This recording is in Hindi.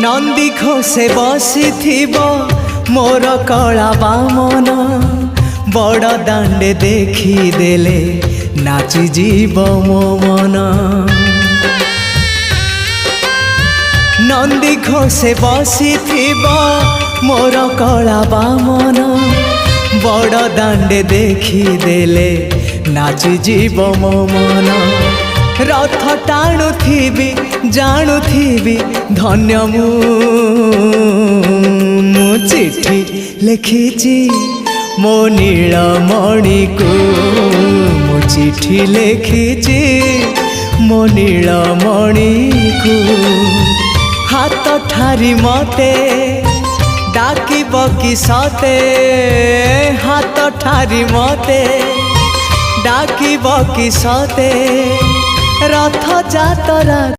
नंदी घोषे बसी मोर कला बामन बड़ दांडे देखी देले नाची जीव मो मन। नंदी घोषे बसी मोर कला बामन बड़ दांडे देखी देले नाची जीव मो मन। रथ टाणुथिबी जाणुथिबी धन्य मु चिट्ठी लिखिची मो नीलमणि को मु चिट्ठी लिखिची मो नीलमणि को। हाथ ठारी मते डाकिब कि सते हाथ ठारी मते डाकिब कि सते रथ जातरा।